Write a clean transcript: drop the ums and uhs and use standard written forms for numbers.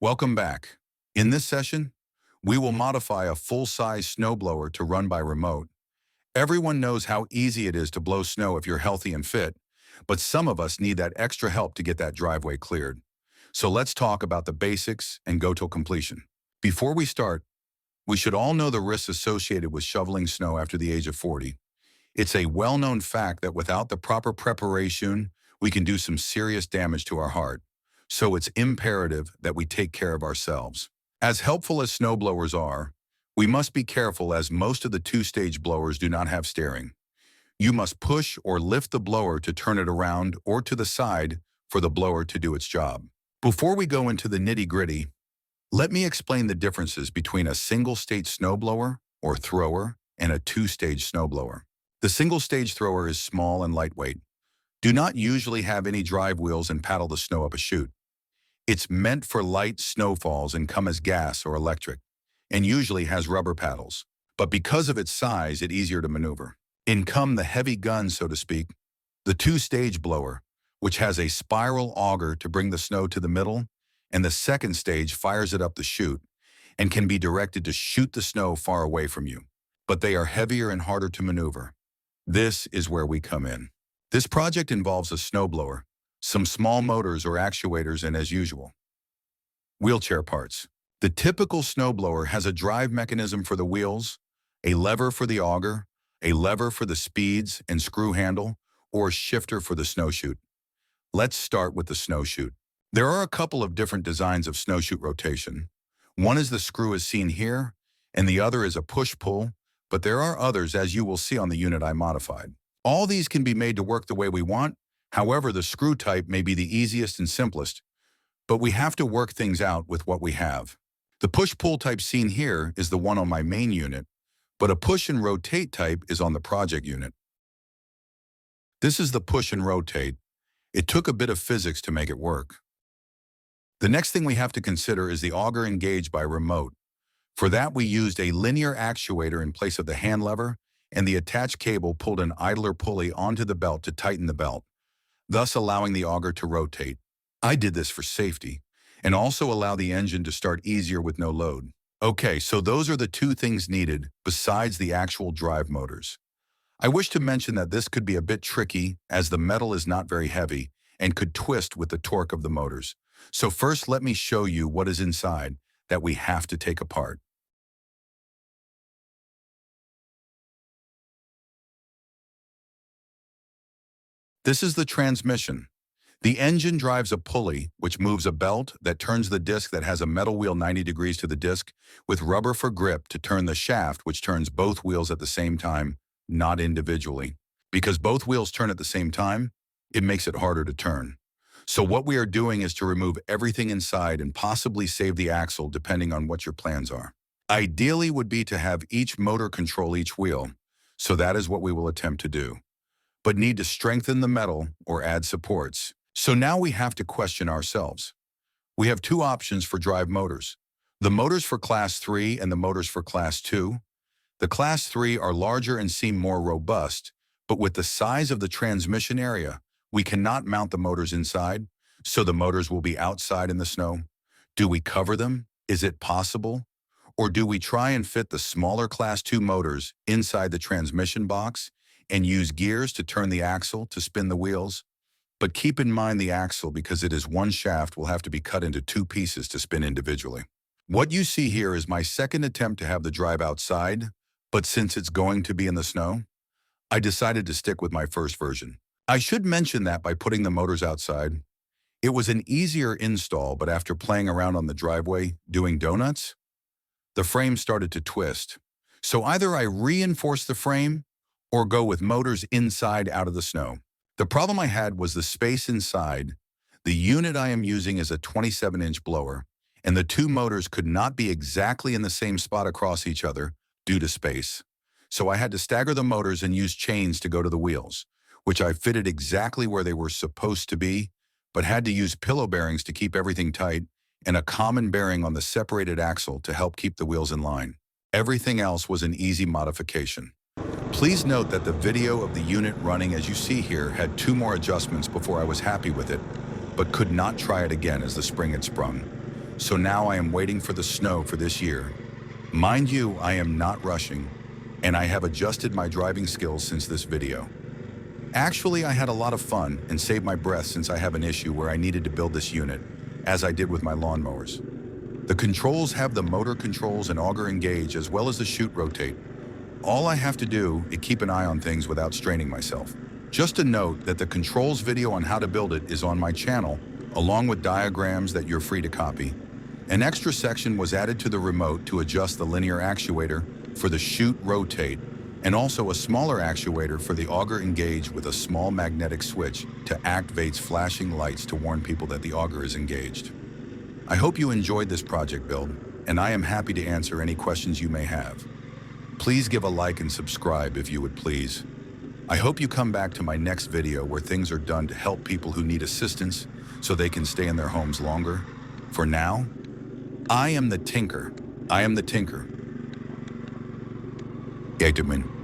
Welcome back. In this session, we will modify a full-size snowblower to run by remote. Everyone knows how easy it is to blow snow if you're healthy and fit, but some of us need that extra help to get that driveway cleared. So let's talk about the basics and go till completion. Before we start, we should all know the risks associated with shoveling snow after the age of 40. It's a well-known fact that without the proper preparation, we can do some serious damage to our heart. So it's imperative that we take care of ourselves. As helpful as snowblowers are, we must be careful as most of the two-stage blowers do not have steering. You must push or lift the blower to turn it around or to the side for the blower to do its job. Before we go into the nitty-gritty, let me explain the differences between a single-stage snowblower or thrower and a two-stage snowblower. The single-stage thrower is small and lightweight, do not usually have any drive wheels and paddle the snow up a chute. It's meant for light snowfalls and come as gas or electric, and usually has rubber paddles. But because of its size, it's easier to maneuver. In come the heavy guns, so to speak, the two-stage blower, which has a spiral auger to bring the snow to the middle, and the second stage fires it up the chute and can be directed to shoot the snow far away from you. But they are heavier and harder to maneuver. This is where we come in. This project involves a snowblower, some small motors or actuators, and as usual, wheelchair parts. The typical snowblower has a drive mechanism for the wheels, a lever for the auger, a lever for the speeds and screw handle, or a shifter for the snowshoot. Let's start with the snowshoot. There are a couple of different designs of snowshoot rotation. One is the screw as seen here, and the other is a push-pull, but there are others as you will see on the unit I modified. All these can be made to work the way we want. However, the screw type may be the easiest and simplest, but we have to work things out with what we have. The push-pull type seen here is the one on my main unit, but a push and rotate type is on the project unit. This is the push and rotate. It took a bit of physics to make it work. The next thing we have to consider is the auger engaged by remote. For that, we used a linear actuator in place of the hand lever, and the attached cable pulled an idler pulley onto the belt to tighten the belt, thus allowing the auger to rotate. I did this for safety, and also allow the engine to start easier with no load. Okay, so those are the two things needed besides the actual drive motors. I wish to mention that this could be a bit tricky as the metal is not very heavy and could twist with the torque of the motors. So first let me show you what is inside that we have to take apart. This is the transmission. The engine drives a pulley, which moves a belt that turns the disc that has a metal wheel 90 degrees to the disc, with rubber for grip to turn the shaft, which turns both wheels at the same time, not individually. Because both wheels turn at the same time, it makes it harder to turn. So what we are doing is to remove everything inside and possibly save the axle depending on what your plans are. Ideally would be to have each motor control each wheel, so that is what we will attempt to do, but need to strengthen the metal or add supports. So now we have to question ourselves. We have two options for drive motors: the motors for Class 3 and the motors for Class 2. The Class 3 are larger and seem more robust, but with the size of the transmission area, we cannot mount the motors inside, so the motors will be outside in the snow. Do we cover them? Is it possible? Or do we try and fit the smaller Class 2 motors inside the transmission box and use gears to turn the axle to spin the wheels? But keep in mind the axle, because it is one shaft, will have to be cut into two pieces to spin individually. What you see here is my second attempt to have the drive outside, but since it's going to be in the snow, I decided to stick with my first version. I should mention that by putting the motors outside, it was an easier install, but after playing around on the driveway, doing donuts, the frame started to twist. So either I reinforce the frame or go with motors inside out of the snow. The problem I had was the space inside. The unit I am using is a 27-inch blower, and the two motors could not be exactly in the same spot across each other due to space. So I had to stagger the motors and use chains to go to the wheels, which I fitted exactly where they were supposed to be, but had to use pillow bearings to keep everything tight and a common bearing on the separated axle to help keep the wheels in line. Everything else was an easy modification. Please note that the video of the unit running as you see here had 2 more adjustments before I was happy with it, but could not try it again as the spring had sprung. So now I am waiting for the snow for this year. Mind you, I am not rushing, and I have adjusted my driving skills since this video. Actually, I had a lot of fun and saved my breath since I have an issue where I needed to build this unit, as I did with my lawnmowers. The controls have the motor controls and auger engage as well as the chute rotate. All I have to do is keep an eye on things without straining myself. Just a note that the controls video on how to build it is on my channel, along with diagrams that you're free to copy. An extra section was added to the remote to adjust the linear actuator for the chute rotate, and also a smaller actuator for the auger engage with a small magnetic switch to activate flashing lights to warn people that the auger is engaged. I hope you enjoyed this project build, and I am happy to answer any questions you may have. Please give a like and subscribe if you would please. I hope you come back to my next video where things are done to help people who need assistance so they can stay in their homes longer. For now, I am the Tinker. I am the Tinker. Gentlemen.